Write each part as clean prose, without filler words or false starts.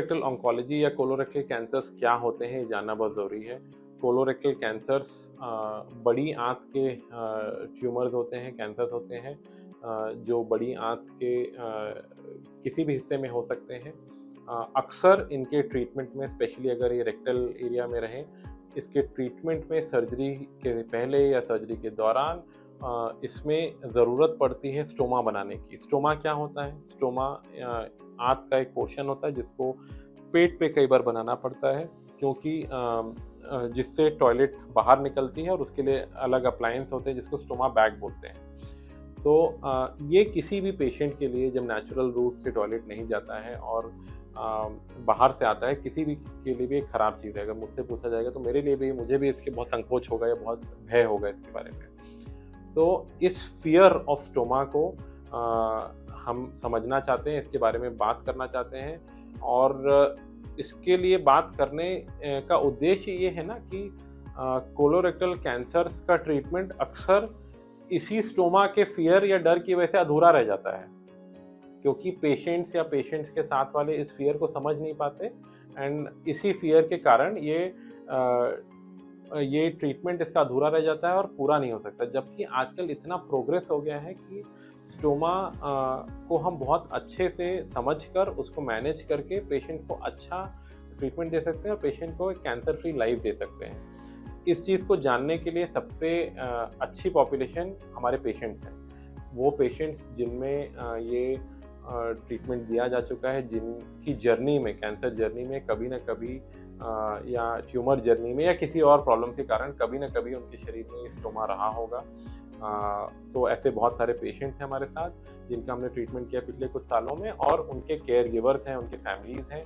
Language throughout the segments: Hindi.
कोलोरेक्टल ऑन्कोलॉजी या कोलोरेक्टल कैंसर्स क्या होते हैं, ये जानना बहुत ज़रूरी है। कोलोरेक्टल कैंसर्स बड़ी आंत के ट्यूमर्स होते हैं, कैंसर्स होते हैं, जो बड़ी आंत के किसी भी हिस्से में हो सकते हैं। अक्सर इनके ट्रीटमेंट में, स्पेशली अगर ये रेक्टल एरिया में रहें, इसके ट्रीटमेंट में सर्जरी के पहले या सर्जरी के दौरान इसमें ज़रूरत पड़ती है स्टोमा बनाने की। स्टोमा क्या होता है? स्टोमा आंत का एक पोर्शन होता है जिसको पेट पे कई बार बनाना पड़ता है, क्योंकि जिससे टॉयलेट बाहर निकलती है और उसके लिए अलग अप्लायंस होते हैं जिसको स्टोमा बैग बोलते हैं। तो ये किसी भी पेशेंट के लिए जब नेचुरल रूट से टॉयलेट नहीं जाता है और बाहर से आता है, किसी भी के लिए भी एक ख़राब चीज़ है। अगर मुझसे पूछा जाएगा तो मेरे लिए भी, मुझे भी इसके बहुत संकोच होगा या बहुत भय होगा इसके बारे में। तो इस फियर ऑफ स्टोमा को हम समझना चाहते हैं, इसके बारे में बात करना चाहते हैं, और इसके लिए बात करने का उद्देश्य ये है ना कि कोलोरेक्टल कैंसर्स का ट्रीटमेंट अक्सर इसी स्टोमा के फियर या डर की वजह से अधूरा रह जाता है, क्योंकि पेशेंट्स या पेशेंट्स के साथ वाले इस फियर को समझ नहीं पाते, एंड इसी फियर के कारण ये ट्रीटमेंट इसका अधूरा रह जाता है और पूरा नहीं हो सकता। जबकि आजकल इतना प्रोग्रेस हो गया है कि स्टोमा को हम बहुत अच्छे से समझकर उसको मैनेज करके पेशेंट को अच्छा ट्रीटमेंट दे सकते हैं और पेशेंट को एक कैंसर फ्री लाइफ दे सकते हैं। इस चीज़ को जानने के लिए सबसे अच्छी पॉपुलेशन हमारे पेशेंट्स हैं। वो पेशेंट्स जिनमें ये ट्रीटमेंट दिया जा चुका है, जिनकी जर्नी में, कैंसर जर्नी में कभी ना कभी या ट्यूमर जर्नी में या किसी और प्रॉब्लम के कारण कभी ना कभी उनके शरीर में स्टोमा रहा होगा। तो ऐसे बहुत सारे पेशेंट्स हैं हमारे साथ जिनका हमने ट्रीटमेंट किया पिछले कुछ सालों में, और उनके केयर गिवर्स हैं, उनके फैमिलीज़ हैं।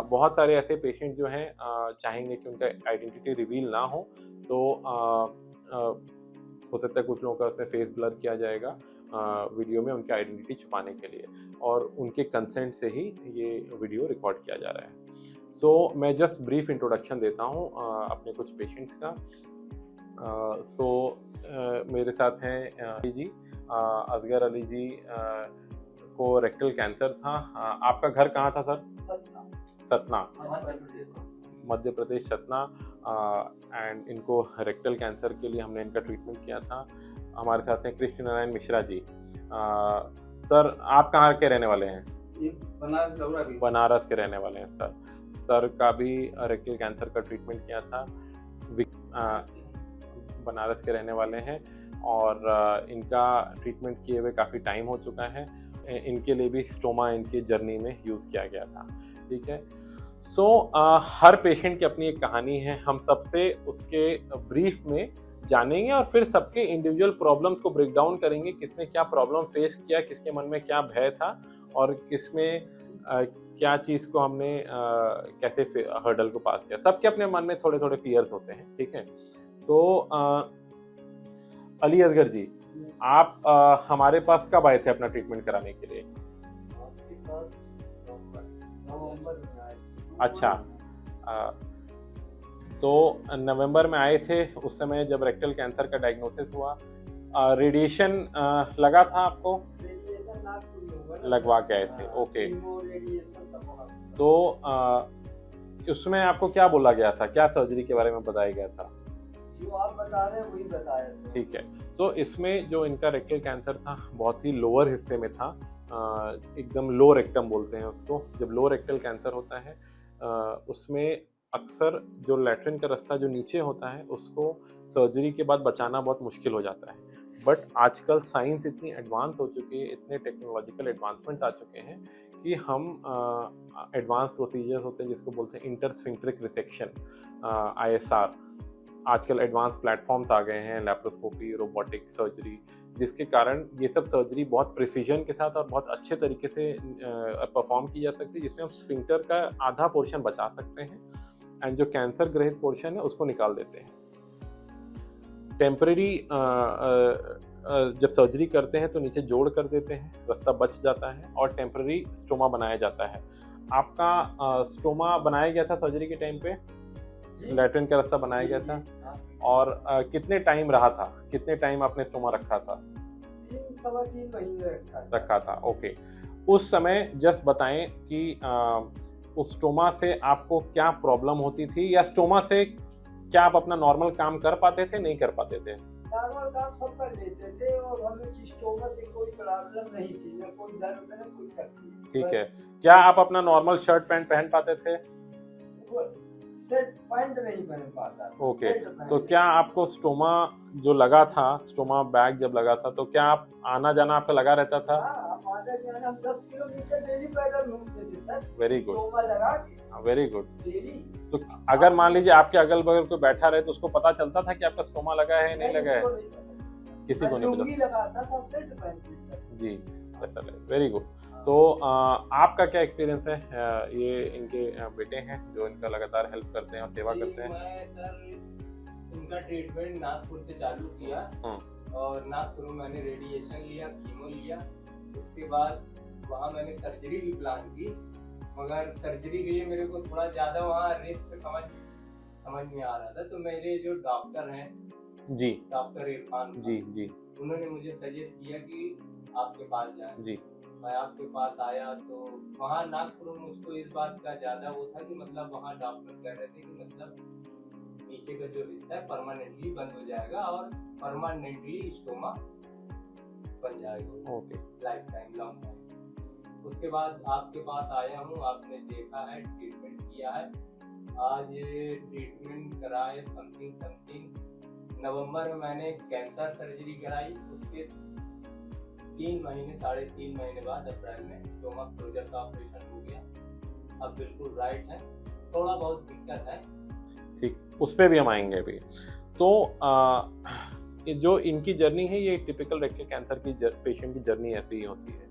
बहुत सारे ऐसे पेशेंट जो हैं चाहेंगे कि उनका आइडेंटिटी रिवील ना हो, तो हो सकता है कुछ लोगों का उसमें फेस ब्लर किया जाएगा वीडियो में उनकी आइडेंटिटी छुपाने के लिए, और उनके कंसेंट से ही ये वीडियो रिकॉर्ड किया जा रहा है। सो मैं जस्ट ब्रीफ इंट्रोडक्शन देता हूँ अपने कुछ पेशेंट्स का। मेरे साथ हैं अली जी। असगर अली जी को रेक्टल कैंसर था। आपका घर कहाँ था सर? सतना, मध्य प्रदेश, सतना। एंड इनको रेक्टल कैंसर के लिए हमने इनका ट्रीटमेंट किया था। हमारे साथ हैं कृष्ण नारायण मिश्रा जी। सर आप कहाँ के रहने वाले हैं? बनारस के रहने वाले हैं सर। सर का भी रेक्टल कैंसर का ट्रीटमेंट किया था। बनारस के रहने वाले हैं और इनका ट्रीटमेंट किए हुए काफ़ी टाइम हो चुका है। इनके लिए भी स्टोमा इनकी जर्नी में यूज़ किया गया था। ठीक है। हर पेशेंट की अपनी एक कहानी है। हम सबसे उसके ब्रीफ में जानेंगे और फिर सबके इंडिविजुअल प्रॉब्लम्स को ब्रेक डाउन करेंगे, किसने क्या प्रॉब्लम फेस किया, किसके मन में क्या भय था और किसमें क्या चीज़ को हमने कैसे हर्डल को पास किया। सबके अपने मन में थोड़े थोड़े फियर्स होते हैं। ठीक है। तो अली असगर जी, आप हमारे पास कब आए थे अपना ट्रीटमेंट कराने के लिए? अच्छा, तो नवंबर में आए थे। उस समय जब रेक्टल कैंसर का डायग्नोसिस हुआ, रेडिएशन लगा था आपको? लगवा के आए थे। ओके। तो उसमें आपको क्या बोला गया था, क्या सर्जरी के बारे में बताया गया था? जो आप बता रहे हैं वही बताया। ठीक है। तो इसमें जो इनका रेक्टल कैंसर था बहुत ही लोअर हिस्से में था, एकदम लो रेक्टम बोलते हैं उसको। जब लो रेक्टल कैंसर होता है उसमें अक्सर जो लैट्रिन का रास्ता जो नीचे होता है उसको सर्जरी के बाद बचाना बहुत मुश्किल हो जाता है। बट आजकल साइंस इतनी एडवांस हो चुकी है, इतने टेक्नोलॉजिकल एडवांसमेंट्स आ चुके हैं कि हम एडवांस प्रोसीजर्स होते हैं जिसको बोलते हैं इंटरस्फिंक्टरिक रिसेक्शन, ISR। आजकल एडवांस प्लेटफॉर्म्स आ गए हैं, लैप्रोस्कोपी, रोबोटिक सर्जरी, जिसके कारण ये सब सर्जरी बहुत प्रिसीजन के साथ और बहुत अच्छे तरीके से परफॉर्म की जा सकती है, जिसमें हम स्फिंक्टर का आधा पोर्शन बचा सकते हैं एंड जो कैंसर ग्रहित पोर्शन है उसको निकाल देते हैं। टेम्परेरी जब सर्जरी करते हैं तो नीचे जोड़ कर देते हैं, रास्ता बच जाता है और टेम्परेरी स्टोमा बनाया जाता है। आपका स्टोमा बनाया गया था सर्जरी के टाइम पे? लैट्रिन का रास्ता बनाया गया था। और कितने टाइम रहा था, कितने टाइम आपने स्टोमा रखा था? 3 महीने रखा था। ओके। उस समय जस्ट बताएं कि उस स्टोमा से आपको क्या प्रॉब्लम होती थी, या स्टोमा से क्या आप अपना नॉर्मल काम कर पाते थे, नहीं कर पाते थे? नॉर्मल काम सब कर लेते थे और हमें स्टोमा से कोई प्रॉब्लम नहीं थी, न कोई दर्द न कोई तकलीफ। ठीक है। क्या आप अपना नॉर्मल शर्ट पैंट पहन पाते थे? सेट पैंट नहीं पहन पाता। ओके। तो क्या आपको स्टोमा जो लगा था, स्टोमा बैग जब लगा था, तो क्या आप आना जाना आपका लगा रहता था? हाँ, आना जाना हम 10 किलोमीटर डेली पैदल घूमते थे सर। वेरी गुड, स्टोमा लगा के वेरी गुड। डेली। तो अगर मान लीजिए आपके अगल बगल कोई बैठा रहे तो उसको पता चलता था कि आपका स्टोमा लगा है, नहीं लगा है? किसी को नहीं लुंगी पता। लगाता था, सेट पहनते थे। जी, ऐसा है। Very good. तो आपका क्या एक्सपीरियंस है? ये इनके बेटे हैं जो इनका लगातार हेल्प करते हैं और सेवा करते हैं। मैं सर इनका ट्रीटमेंट नागपुर से चालू किया और नागपुर में मैंने रेडिएशन लिया, कीमो लिया। उसके बाद वहाँ मैंने सर्जरी भी प्लान की, मगर सर्जरी के लिए मेरे को थोड़ा ज़्यादा वहाँ रिस्क समझ में आ रहा था। तो मेरे जो डॉक्टर हैं जी, डॉक्टर इरफान जी जी, उन्होंने मुझे सजेस्ट किया कि आपके पास जाएं। जी, मैं आपके पास आया तो वहाँ नागपुर में मुझको इस बात का ज़्यादा वो था कि मतलब वहाँ डॉक्टर कह रहे थे कि मतलब नीचे का जो रिश्ता है परमानेंटली बंद हो जाएगा और परमानेंटली स्टोमा बन जाएगा। Okay. Life time, long time. उसके बाद आपके पास आया हूँ, आपने देखा है, ट्रीटमेंट किया है। आज ट्रीटमेंट कराए समथिंग नवंबर में मैंने कैंसर सर्जरी कराई। उसके 3 महीने 3.5 महीने बाद अप्रैल में स्टोमा क्लोजर का ऑपरेशन हो गया। अब बिल्कुल राइट है, थोड़ा बहुत दिक्कत है। ठीक, उस पर भी हम आएंगे अभी। तो जो इनकी जर्नी है, ये टिपिकल रेक्टल कैंसर की पेशेंट की जर्नी ऐसी ही होती है।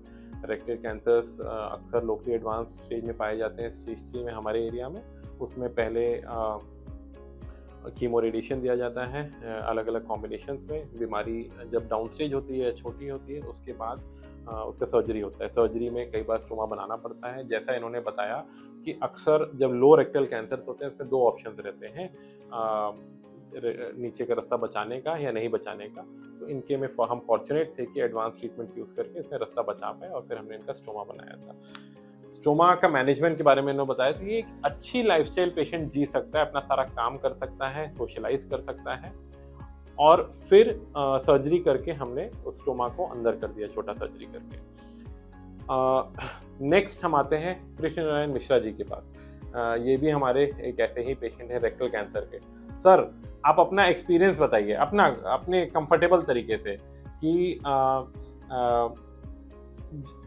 रेक्टल कैंसर्स अक्सर लोकली एडवांस्ड स्टेज में पाए जाते हैं। स्टेज 3 में हमारे एरिया में, उसमें पहले कीमो रेडिएशन दिया जाता है अलग अलग कॉम्बिनेशंस में। बीमारी जब डाउन स्टेज होती है, छोटी होती है, उसके बाद उसका सर्जरी होता है। सर्जरी में कई बार स्टोमा बनाना पड़ता है। जैसा इन्होंने बताया कि अक्सर जब लो रेक्टल कैंसर होते हैं, उसमें 2 ऑप्शन रहते हैं, नीचे का रास्ता बचाने का या नहीं बचाने का। तो इनके में हम फॉर्चुनेट थे कि एडवांस ट्रीटमेंट्स यूज़ करके इसमें रास्ता बचा पाए और फिर हमने इनका स्टोमा बनाया था। स्टोमा का मैनेजमेंट के बारे में इन्होंने बताया था। ये एक अच्छी लाइफस्टाइल पेशेंट जी सकता है, अपना सारा काम कर सकता है, सोशलाइज कर सकता है, और फिर सर्जरी करके हमने उस स्टोमा को अंदर कर दिया, छोटा सर्जरी करके। नेक्स्ट हम आते हैं कृष्ण नारायण मिश्रा जी के पास। ये भी हमारे एक ऐसे ही पेशेंट हैं रेक्टल कैंसर के। सर, आप अपना एक्सपीरियंस बताइए, अपने कंफर्टेबल तरीके से कि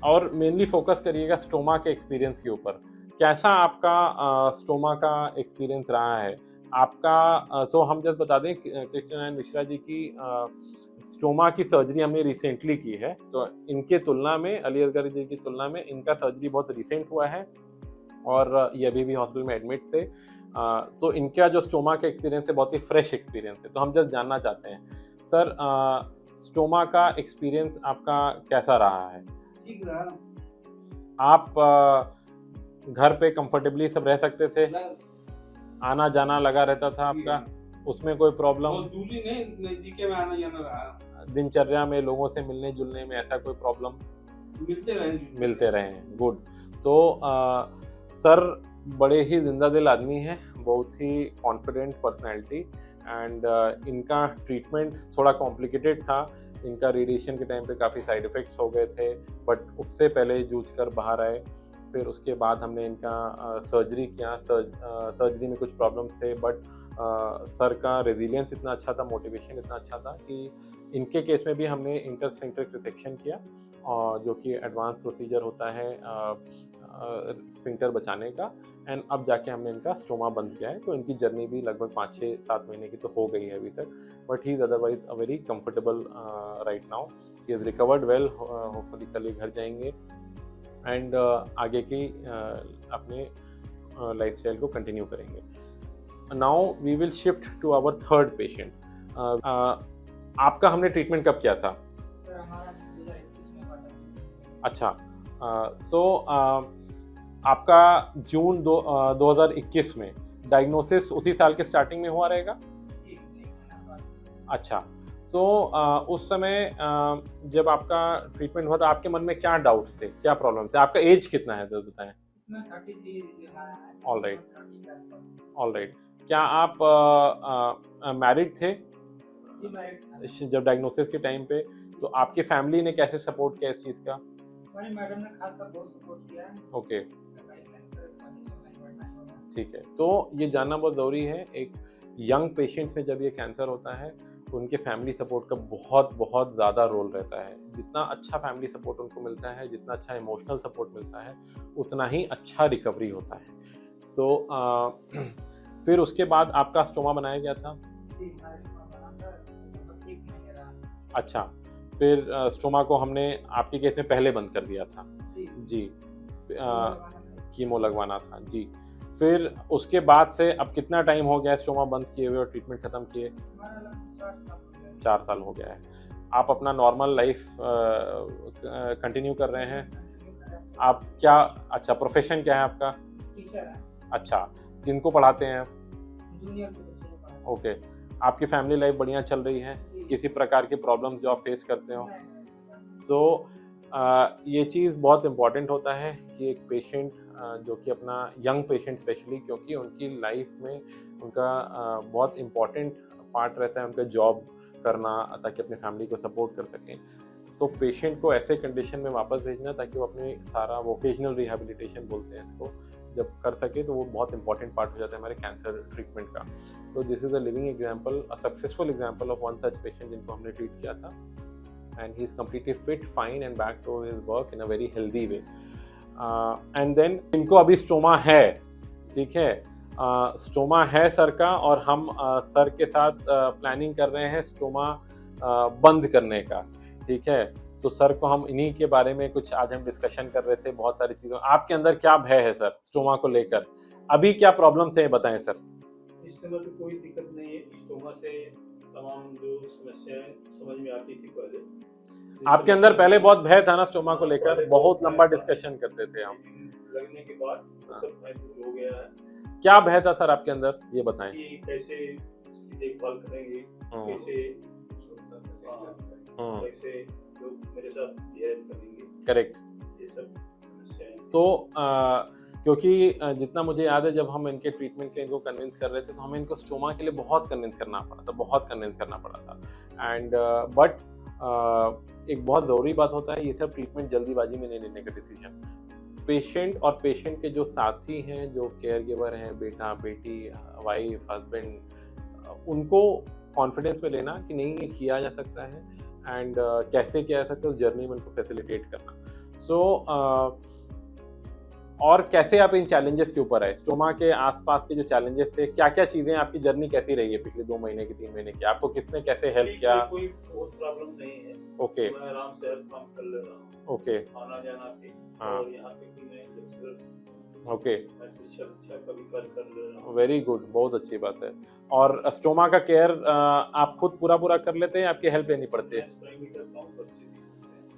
और मेनली फोकस करिएगा स्टोमा के एक्सपीरियंस के ऊपर। कैसा आपका स्टोमा का एक्सपीरियंस रहा है आपका? सो हम जस्ट बता दें, कृष्ण नारायण मिश्रा जी की स्टोमा की सर्जरी हमने रिसेंटली की है। तो इनके तुलना में, अली असगर जी की तुलना में, इनका सर्जरी बहुत रिसेंट हुआ है और ये अभी भी हॉस्पिटल में एडमिट थे। तो इनका जो स्टोमा का एक्सपीरियंस है, बहुत ही फ्रेश एक्सपीरियंस है। तो हम जस्ट जानना चाहते हैं सर, स्टोमा का एक्सपीरियंस आपका कैसा रहा है? ठीक रहा। आप घर पे कंफर्टेबली सब रह सकते थे? आना जाना लगा रहता था आपका? उसमें कोई प्रॉब्लम? दूरी नहीं, नजदीक में आना जाना रहा। दिनचर्या में लोगों से मिलने जुलने में ऐसा कोई प्रॉब्लम? मिलते रहे। गुड। तो सर बड़े ही जिंदा दिल आदमी है, बहुत ही कॉन्फिडेंट पर्सनैलिटी, एंड इनका ट्रीटमेंट थोड़ा कॉम्प्लिकेटेड था। इनका रेडिएशन के टाइम पे काफ़ी साइड इफ़ेक्ट्स हो गए थे, बट उससे पहले जूझ कर बाहर आए। फिर उसके बाद हमने इनका सर्जरी किया। सर्जरी में कुछ प्रॉब्लम्स थे, बट सर का रेजिलियंस इतना अच्छा था, मोटिवेशन इतना अच्छा था कि इनके केस में भी हमने इंटरस्फिंक्टर रिसेक्शन किया, जो कि एडवांस प्रोसीजर होता है स्फिंक्टर बचाने का, एंड अब जाके हमने इनका स्टोमा बंद किया है। तो इनकी जर्नी भी लगभग 5-6-7 महीने की तो हो गई है अभी तक, but he is otherwise a very comfortable right now. He is recovered well. Hopefully कल ये घर जाएंगे एंड आगे की अपने लाइफस्टाइल को कंटिन्यू करेंगे। Now we will shift to our third patient. आपका हमने ट्रीटमेंट कब किया था? सर हमारा 2021 में हुआ था। अच्छा, सो आपका जून 2021 में डायग्नोसिस उसी साल के स्टार्टिंग में हुआ रहेगा? जी, अच्छा, सो उस समय जब आपका ट्रीटमेंट हुआ था, आपके मन में क्या डाउट्स थे, क्या प्रॉब्लम थे? आपका एज कितना है, तो बताएं। इसमें 33 हमारा है। All right. 30 के आसपास। All right. क्या आप मैरिड थे जी मैरिड था। जब डायग्नोसिस के टाइम पे? तो आपकी फैमिली ने कैसे सपोर्ट किया इस चीज़ का? हमारी मैडम ने खासकर बहुत सपोर्ट किया है। ओके, कैंसर कंडीशन में बढ़ना होगा। ठीक है। तो ये जानना बहुत ज़रूरी है, एक यंग पेशेंट्स में जब ये कैंसर होता है तो उनके फैमिली सपोर्ट का बहुत बहुत ज़्यादा रोल रहता है। जितना अच्छा फैमिली सपोर्ट उनको मिलता है, जितना अच्छा इमोशनल सपोर्ट मिलता है, उतना ही अच्छा रिकवरी होता है। तो फिर उसके बाद आपका स्टोमा बनाया गया था? जी हमारा स्टोमा बना था, मतलब 1 महीने रहा। अच्छा, फिर स्टोमा को हमने आपके केस में पहले बंद कर दिया था? जी जी। लगवाना था। कीमो लगवाना था जी। फिर उसके बाद से अब कितना टाइम हो गया स्टोमा बंद किए हुए और ट्रीटमेंट ख़त्म किए? हमारा लगभग 4 साल हो गए। 4 साल हो गया है। आप अपना नॉर्मल लाइफ कंटिन्यू कर रहे हैं? आप क्या, अच्छा प्रोफेशन क्या है आपका? टीचर है। अच्छा, किनको पढ़ाते हैं आप? जूनियर के बच्चों को पढ़ाते ओके। आपकी फैमिली लाइफ बढ़िया चल रही है? हैं। जी। किसी प्रकार के प्रॉब्लम्स जो आप फेस करते हो? नहीं, नहीं, ऐसा नहीं। सो ये चीज़ बहुत इम्पॉर्टेंट होता है कि एक पेशेंट जो कि अपना यंग पेशेंट स्पेशली, क्योंकि उनकी लाइफ में उनका बहुत इम्पॉर्टेंट पार्ट रहता है उनका जॉब करना, ताकि अपनी फैमिली को सपोर्ट कर सकें। तो पेशेंट को ऐसे कंडीशन में वापस भेजना ताकि वो अपनी सारा वोकेशनल रिहैबिलिटेशन बोलते हैं इसको, जब कर सके तो वो बहुत इंपॉर्टेंट पार्ट हो जाता है हमारे कैंसर ट्रीटमेंट का। तो this is a living example, a successful example of one such patient जिनको हमने ट्रीट किया था, and he is completely fit, fine and back to his work in a very healthy way. And then इनको अभी स्टोमा है, ठीक है, स्टोमा है सर का, और हम सर के साथ प्लानिंग कर रहे हैं स्टोमा बंद करने का, ठीक है। तो सर को हम इन्हीं के बारे में कुछ आज हम डिस्कशन कर रहे थे, बहुत सारी चीज़ों। आपके अंदर क्या भय है सर स्टोमा को लेकर? अभी क्या प्रॉब्लम्स है बताएं सर। इस समय तो कोई दिक्कत नहीं है। स्टोमा से तमाम जो समस्याएं समझ में आती थी पहले। आपके अंदर पहले बहुत भय था ना स्टोमा को लेकर, बहुत लंबा डिस्कशन करते थे हम। लगने के बाद सब भय दूर हो गया है। क्या भय था सर आपके अंदर, ये बताएं। कि कैसे उसकी देखभाल करेंगे, कैसे कैसे लोग मेरे साथ बिहेव करेंगे, करेक्ट। ये सब समस्याएं। तो क्योंकि जितना मुझे याद है जब हम इनके ट्रीटमेंट के इनको कन्विंस कर रहे थे तो हमें इनको स्टोमा के लिए बहुत कन्विंस करना पड़ा था एंड बट एक बहुत ज़रूरी बात होता है, ये सब ट्रीटमेंट जल्दीबाजी में नहीं लेने का डिसीजन। पेशेंट और पेशेंट के जो साथी हैं, जो केयर गिवर हैं, बेटा बेटी, वाइफ, हस्बैंड, उनको कॉन्फिडेंस में लेना कि नहीं ये किया जा सकता है एंड कैसे किया जा सकता है, उस जर्नी में उनको फैसिलिटेट करना। और कैसे आप इन चैलेंजेस के ऊपर आए, स्टोमा के आसपास के जो चैलेंजेस थे, क्या क्या चीज़ें आपकी जर्नी कैसी रही है पिछले 2 महीने की, 3 महीने की, आपको किसने कैसे हेल्प किया? कोई बहुत प्रॉब्लम नहीं है। ओके मैं आराम से हर काम कर ले रहा हूँ। ओके आना जाना भी, हाँ। और यहाँ पे भी मैं लेक्चरर, ओके, मैं शिक्षा का भी कार्य कर ले रहा हूँ। वेरी गुड, बहुत अच्छी बात है। और स्टोमा का केयर आप खुद पूरा कर लेते हैं, आपकी हेल्प लेनी पड़ती है? मैं स्वयं भी करता हूँ,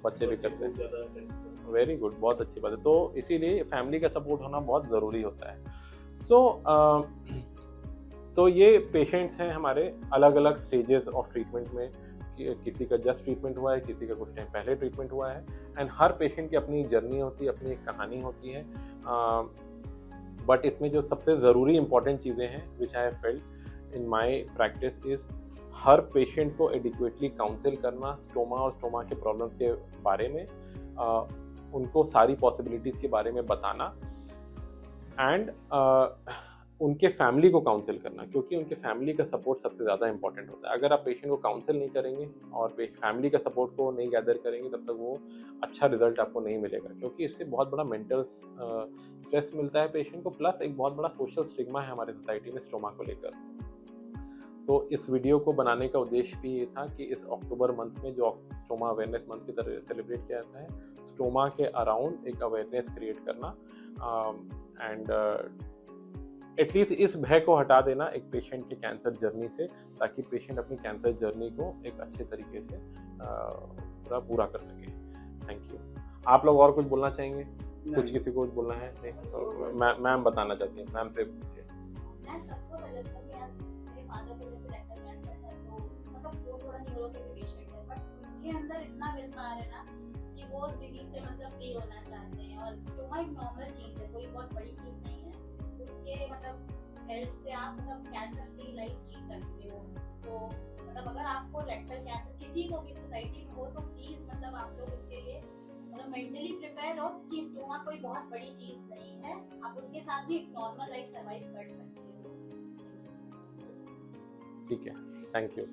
बच्चे भी करते हैं, ज़्यादा हेल्प करते हैं। वेरी गुड, बहुत अच्छी बात है। तो इसीलिए फैमिली का सपोर्ट होना बहुत ज़रूरी होता है। तो ये पेशेंट्स हैं हमारे अलग अलग स्टेजेस ऑफ ट्रीटमेंट में, किसी का जस्ट ट्रीटमेंट हुआ है, किसी का कुछ टाइम पहले ट्रीटमेंट हुआ है, एंड हर पेशेंट की अपनी जर्नी होती है, अपनी एक कहानी होती है। बट इसमें जो सबसे ज़रूरी इंपॉर्टेंट चीज़ें हैं which I have felt in my practice is हर पेशेंट को एडिक्वेटली काउंसिल करना स्टोमा और स्टोमा के प्रॉब्लम्स के बारे में, उनको सारी पॉसिबिलिटीज़ के बारे में बताना एंड उनके फैमिली को काउंसिल करना, क्योंकि उनके फैमिली का सपोर्ट सबसे ज़्यादा इंपॉर्टेंट होता है। अगर आप पेशेंट को काउंसिल नहीं करेंगे और फैमिली का सपोर्ट को नहीं गैदर करेंगे तब तक वो अच्छा रिजल्ट आपको नहीं मिलेगा, क्योंकि इससे बहुत बड़ा मेंटल स्ट्रेस मिलता है पेशेंट को, प्लस एक बहुत बड़ा सोशल स्टिग्मा है हमारे सोसाइटी में स्टोमा को लेकर। तो इस वीडियो को बनाने का उद्देश्य भी ये था कि इस अक्टूबर मंथ में जो स्टोमा अवेयरनेस मंथ की तरह सेलिब्रेट किया जाता है, स्टोमा के अराउंड एक अवेयरनेस क्रिएट करना एंड एटलीस्ट इस भय को हटा देना एक पेशेंट के कैंसर जर्नी से, ताकि पेशेंट अपनी कैंसर जर्नी को एक अच्छे तरीके से पूरा कर सके। Thank you. आप लोग और कुछ बोलना चाहेंगे? कुछ किसी को कुछ बोलना है? नहीं तो मैम बताना चाहती हैं, मैम से पूछिए। मैं सबको सजेस्ट करूंगी, यार मेरे फादर को जैसे रेक्टल कैंसर है, तो मतलब वो थोड़ा न्यूरो के पेशेंट है, बट उनके अंदर इतना विल पावर है ना कि वो उस डिजीज से मतलब फ्री होना चाहते हैं, और स्टोमा एक नॉर्मल चीज है, कोई बहुत बड़ी चीज नहीं है। उसके मतलब हेल्थ से आप मतलब कैंसर फ्री लाइफ जी सकते हो। तो मतलब अगर आपको रेक्टल कैंसर किसी को भी सोसाइटी में हो तो प्लीज मतलब आप लोग उसके लिए मतलब मेंटली प्रिपेयर हो कि स्टोमा कोई बहुत बड़ी चीज नहीं है, आप उसके साथ भी एक नॉर्मल लाइफ सर्वाइव कर सकते हो। ठीक है, थैंक यू।